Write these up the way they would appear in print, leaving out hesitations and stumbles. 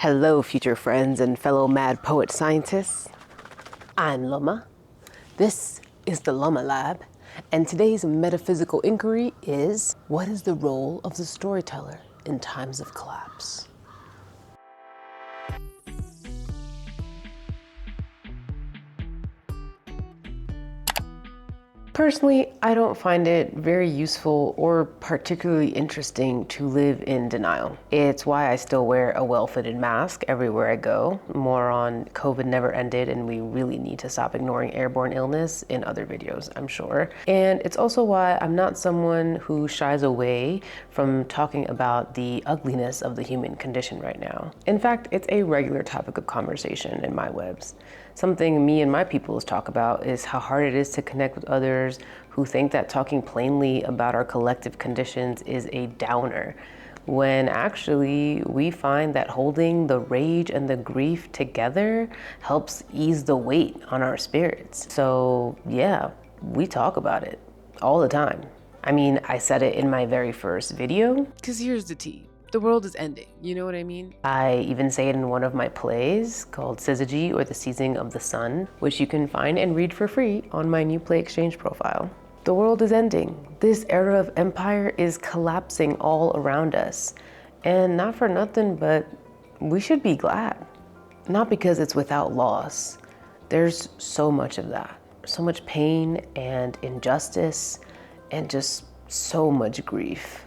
Hello, future friends and fellow mad poet scientists. I'm Luma. This is the Luma Lab, and today's metaphysical inquiry is, what is the role of the storyteller in times of collapse? Personally, I don't find it very useful or particularly interesting to live in denial. It's why I still wear a well-fitted mask everywhere I go. More on COVID never ended and we really need to stop ignoring airborne illness in other videos, I'm sure. And it's also why I'm not someone who shies away from talking about the ugliness of the human condition right now. In fact, it's a regular topic of conversation in my webs. Something me and my peoples talk about is how hard it is to connect with others who think that talking plainly about our collective conditions is a downer, when actually we find that holding the rage and the grief together helps ease the weight on our spirits. So yeah, we talk about it all the time. I mean, I said it in my very first video. Because here's the tea. The world is ending, you know what I mean? I even say it in one of my plays called Syzygy, or The Seizing of the Sun, which you can find and read for free on my New Play Exchange profile. The world is ending. This era of empire is collapsing all around us. And not for nothing, but we should be glad. Not because it's without loss. There's so much of that. So much pain and injustice and just so much grief.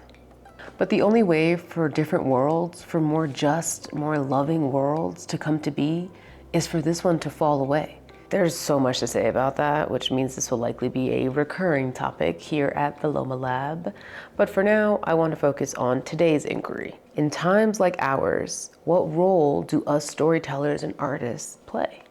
But the only way for different worlds, for more just, more loving worlds to come to be, is for this one to fall away. There's so much to say about that, which means this will likely be a recurring topic here at the Loma Lab. But for now, I want to focus on today's inquiry. In times like ours, what role do us storytellers and artists play?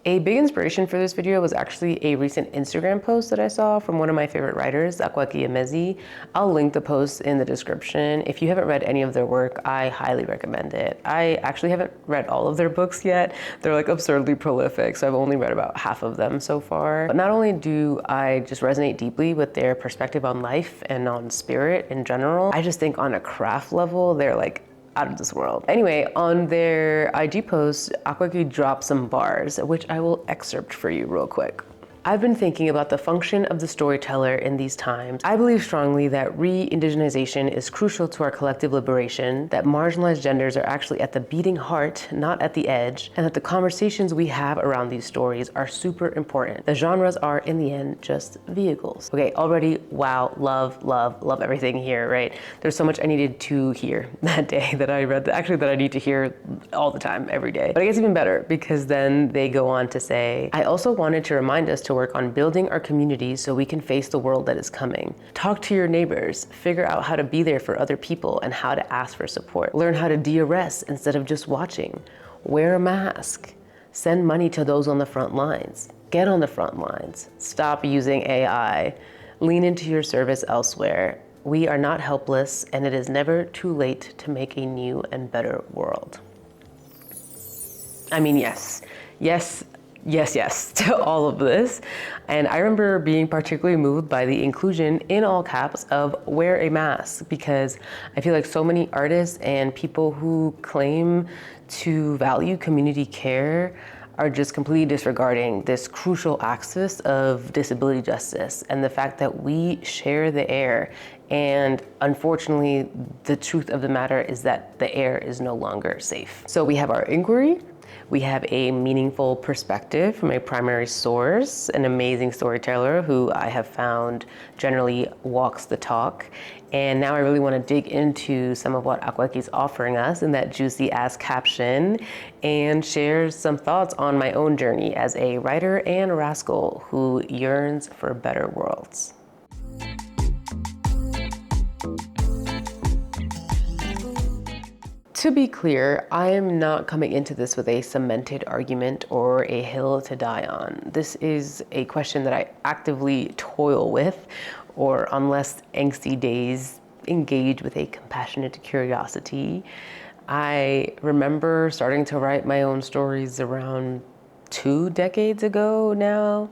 A big inspiration for this video was actually a recent Instagram post that I saw from one of my favorite writers, Mezi. I'll link the post in the description. If you haven't read any of their work, I highly recommend it. I actually haven't read all of their books yet. They're like absurdly prolific, so I've only read about half of them so far. But not only do I just resonate deeply with their perspective on life and on spirit in general, I just think on a craft level, they're like out of this world. Anyway, on their IG post, Akweki dropped some bars, which I will excerpt for you real quick. I've been thinking about the function of the storyteller in these times. I believe strongly that re-indigenization is crucial to our collective liberation, that marginalized genders are actually at the beating heart, not at the edge, and that the conversations we have around these stories are super important. The genres are, in the end, just vehicles. Okay, already, wow, love everything here, right? There's so much I needed to hear that day that I read, actually that I need to hear all the time, every day. But it gets even better, because then they go on to say, I also wanted to remind us to work on building our communities so we can face the world that is coming. Talk to your neighbors, figure out how to be there for other people and how to ask for support. Learn how to de-arrest instead of just watching. Wear a mask. Send money to those on the front lines. Get on the front lines. Stop using AI. Lean into your service elsewhere. We are not helpless, and it is never too late to make a new and better world. I mean, yes to all of this. And I remember being particularly moved by the inclusion in all caps of wear a mask, because I feel like so many artists and people who claim to value community care are just completely disregarding this crucial axis of disability justice and the fact that we share the air. And unfortunately, the truth of the matter is that the air is no longer safe. So we have our inquiry. We have a meaningful perspective from a primary source, an amazing storyteller who I have found generally walks the talk. And now I really want to dig into some of what Akweki's offering us in that juicy ass caption, and share some thoughts on my own journey as a writer and rascal who yearns for better worlds. To be clear, I am not coming into this with a cemented argument or a hill to die on. This is a question that I actively toil with, or on less angsty days, engage with a compassionate curiosity. I remember starting to write my own stories around 2 decades ago now,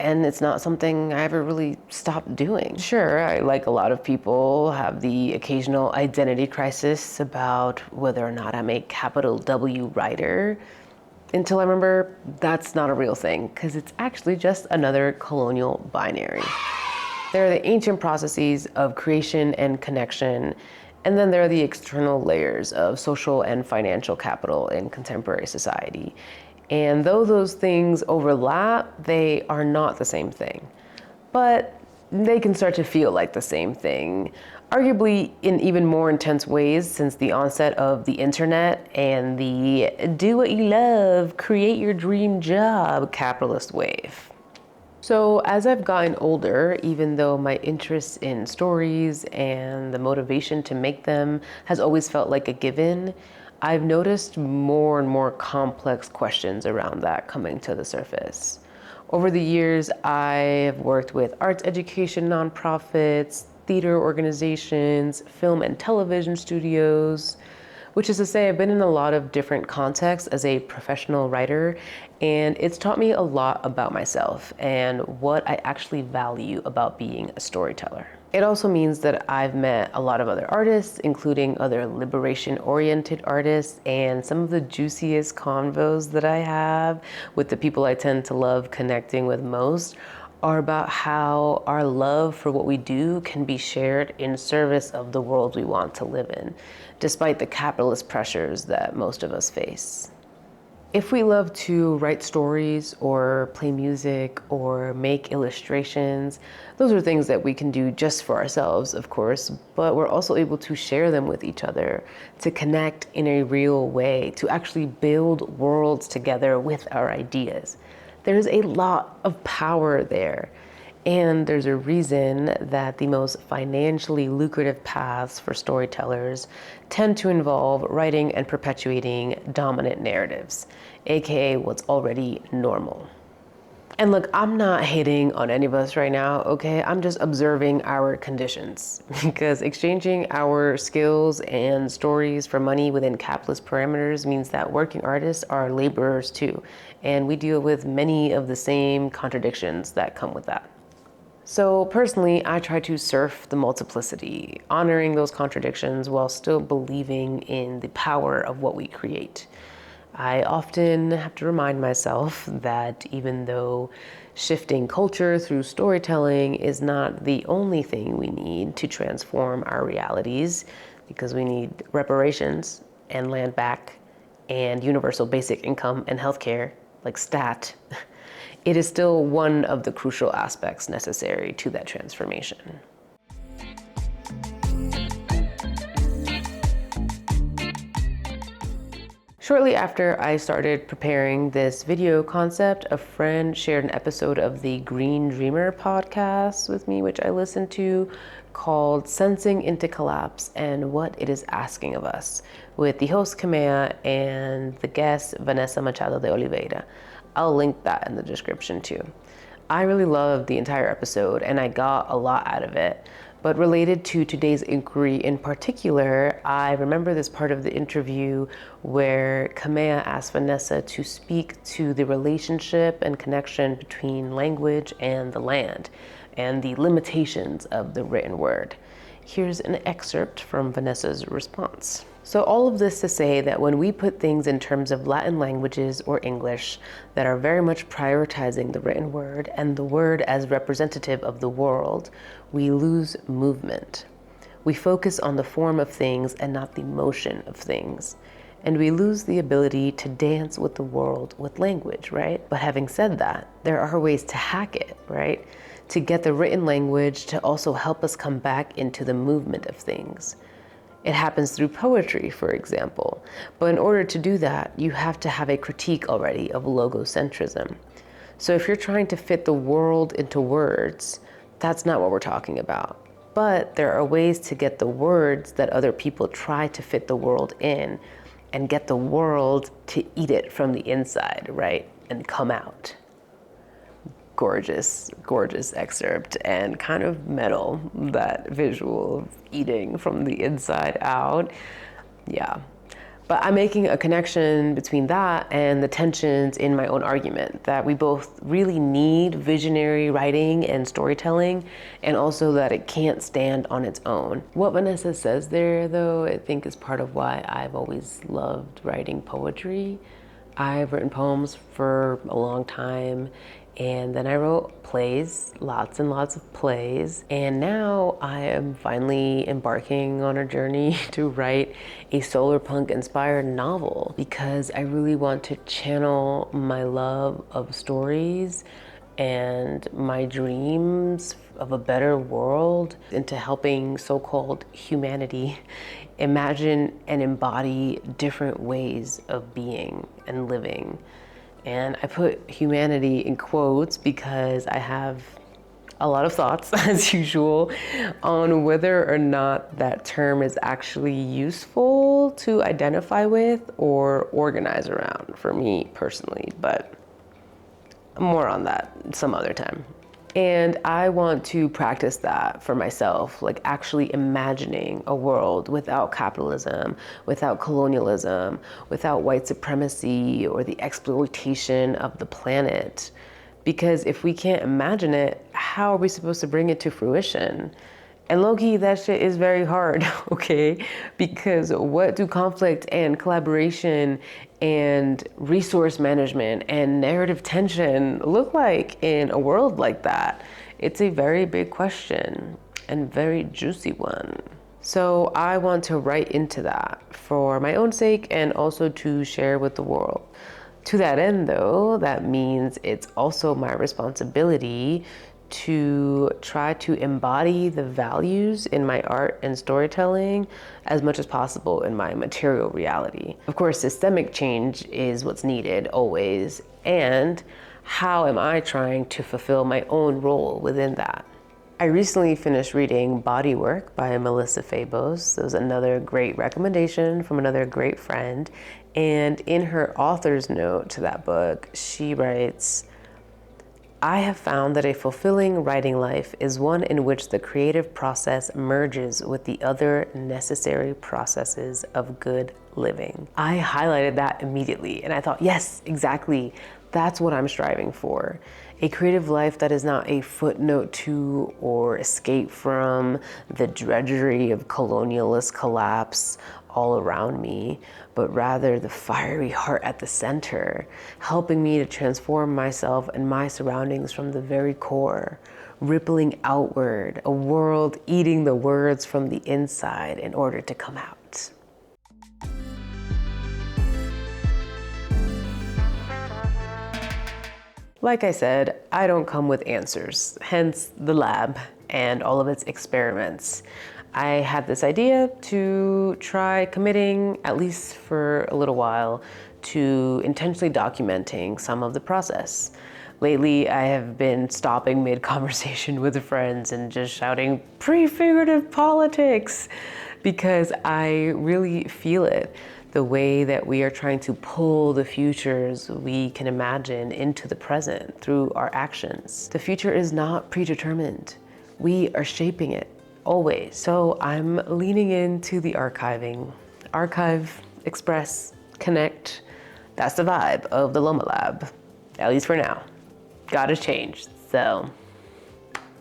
And it's not something I ever really stopped doing. Sure, I, like a lot of people, have the occasional identity crisis about whether or not I'm a capital W writer, until I remember that's not a real thing, because it's actually just another colonial binary. There are the ancient processes of creation and connection, and then there are the external layers of social and financial capital in contemporary society. And though those things overlap, they are not the same thing. But they can start to feel like the same thing, arguably in even more intense ways since the onset of the internet and the do what you love, create your dream job capitalist wave. So as I've gotten older, even though my interest in stories and the motivation to make them has always felt like a given, I've noticed more and more complex questions around that coming to the surface. Over the years, I've worked with arts education nonprofits, theater organizations, film and television studios, which is to say I've been in a lot of different contexts as a professional writer, and it's taught me a lot about myself and what I actually value about being a storyteller. It also means that I've met a lot of other artists, including other liberation-oriented artists, and some of the juiciest convos that I have with the people I tend to love connecting with most are about how our love for what we do can be shared in service of the world we want to live in, despite the capitalist pressures that most of us face. If we love to write stories or play music or make illustrations, those are things that we can do just for ourselves, of course, but we're also able to share them with each other, to connect in a real way, to actually build worlds together with our ideas. There's a lot of power there. And there's a reason that the most financially lucrative paths for storytellers tend to involve writing and perpetuating dominant narratives, aka what's already normal. And look, I'm not hating on any of us right now, okay? I'm just observing our conditions, because exchanging our skills and stories for money within capitalist parameters means that working artists are laborers too, and we deal with many of the same contradictions that come with that. So personally, I try to surf the multiplicity, honoring those contradictions while still believing in the power of what we create. I often have to remind myself that even though shifting culture through storytelling is not the only thing we need to transform our realities, because we need reparations and land back and universal basic income and healthcare, like STAT, it is still one of the crucial aspects necessary to that transformation. Shortly after I started preparing this video concept, a friend shared an episode of the Green Dreamer podcast with me, which I listened to, called Sensing into Collapse and What It Is Asking of Us, with the host Kamea and the guest Vanessa Machado de Oliveira. I'll link that in the description too. I really loved the entire episode and I got a lot out of it. But related to today's inquiry in particular, I remember this part of the interview where Kamea asked Vanessa to speak to the relationship and connection between language and the land and the limitations of the written word. Here's an excerpt from Vanessa's response. So all of this to say that when we put things in terms of Latin languages or English that are very much prioritizing the written word and the word as representative of the world, we lose movement. We focus on the form of things and not the motion of things. And we lose the ability to dance with the world with language, right? But having said that, there are ways to hack it, right? To get the written language to also help us come back into the movement of things. It happens through poetry, for example. But in order to do that, you have to have a critique already of logocentrism. So if you're trying to fit the world into words, that's not what we're talking about. But there are ways to get the words that other people try to fit the world in and get the world to eat it from the inside, right? And come out. Gorgeous, gorgeous excerpt, and kind of metal, that visual of eating from the inside out. Yeah. But I'm making a connection between that and the tensions in my own argument, that we both really need visionary writing and storytelling, and also that it can't stand on its own. What Vanessa says there, though, I think is part of why I've always loved writing poetry. I've written poems for a long time, and then I wrote plays, lots and lots of plays. And now I am finally embarking on a journey to write a solar punk inspired novel, because I really want to channel my love of stories and my dreams of a better world into helping so-called humanity imagine and embody different ways of being and living. And I put humanity in quotes because I have a lot of thoughts, as usual, on whether or not that term is actually useful to identify with or organize around for me personally, but more on that some other time. And I want to practice that for myself, like actually imagining a world without capitalism, without colonialism, without white supremacy or the exploitation of the planet. Because if we can't imagine it, how are we supposed to bring it to fruition? And low-key, that shit is very hard, okay? Because what do conflict and collaboration and resource management and narrative tension look like in a world like that? It's a very big question and very juicy one. So I want to write into that for my own sake and also to share with the world. To that end, though, that means it's also my responsibility to try to embody the values in my art and storytelling as much as possible in my material reality. Of course, systemic change is what's needed always, and how am I trying to fulfill my own role within that? I recently finished reading Body Work by Melissa Fabos. It was another great recommendation from another great friend. And in her author's note to that book, she writes, I have found that a fulfilling writing life is one in which the creative process merges with the other necessary processes of good living. I highlighted that immediately and I thought, yes, exactly. That's what I'm striving for. A creative life that is not a footnote to or escape from the drudgery of colonialist collapse all around me, but rather the fiery heart at the center, helping me to transform myself and my surroundings from the very core, rippling outward, a world eating the words from the inside in order to come out. Like I said, I don't come with answers, hence the lab and all of its experiments. I had this idea to try committing, at least for a little while, to intentionally documenting some of the process. Lately, I have been stopping mid-conversation with friends and just shouting prefigurative politics because I really feel it. The way that we are trying to pull the futures we can imagine into the present through our actions. The future is not predetermined. We are shaping it, always. So I'm leaning into the archiving. Archive, express, connect. That's the vibe of the Loma Lab, at least for now. God has changed, so.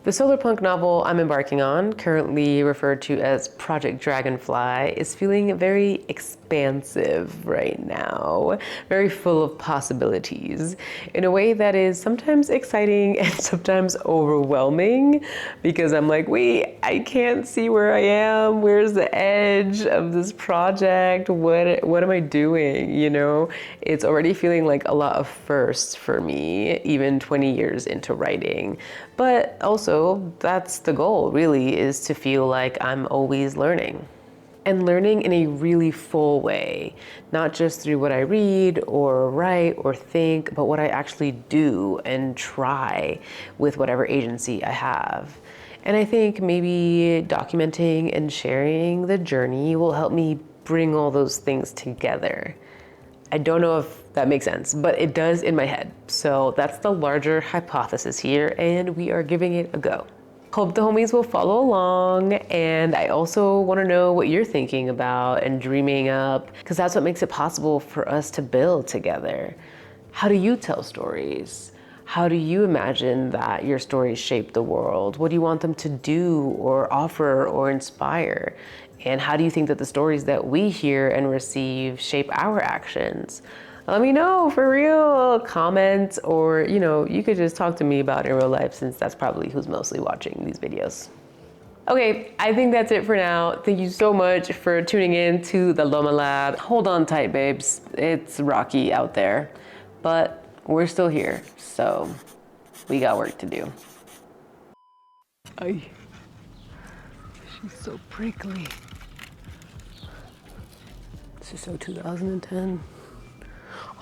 The solar punk novel I'm embarking on, currently referred to as Project Dragonfly, is feeling very expansive right now, very full of possibilities, in a way that is sometimes exciting and sometimes overwhelming, because I'm like, wait, I can't see where I am, where's the edge of this project, what am I doing, you know? It's already feeling like a lot of firsts for me, even 20 years into writing, but also that's the goal, really, is to feel like I'm always learning. And learning in a really full way, not just through what I read or write or think, but what I actually do and try with whatever agency I have. And I think maybe documenting and sharing the journey will help me bring all those things together. I don't know if that makes sense, but it does in my head. So that's the larger hypothesis here, and we are giving it a go. Hope the homies will follow along, and I also want to know what you're thinking about and dreaming up, because that's what makes it possible for us to build together. How do you tell stories? How do you imagine that your stories shape the world? What do you want them to do or offer or inspire? And how do you think that the stories that we hear and receive shape our actions? Let me know for real, comments, or you could just talk to me about it in real life, since that's probably who's mostly watching these videos. Okay, I think that's it for now. Thank you so much for tuning in to the Loma Lab. Hold on tight, babes. It's rocky out there, but we're still here, so we got work to do. Ay, she's so prickly. This is so 2010.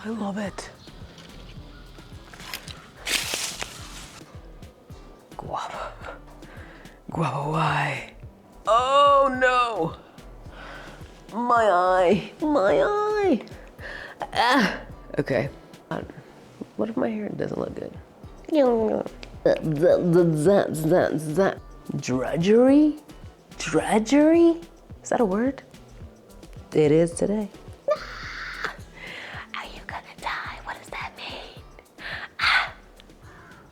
I love it. Guava. Guava, why? Oh no! My eye, my eye. Ah. Okay. What if my hair doesn't look good? Drudgery? Drudgery? Is that a word? It is today. Are you gonna die? What does that mean?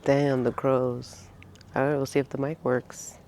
Damn, the crows. All right, we'll see if the mic works.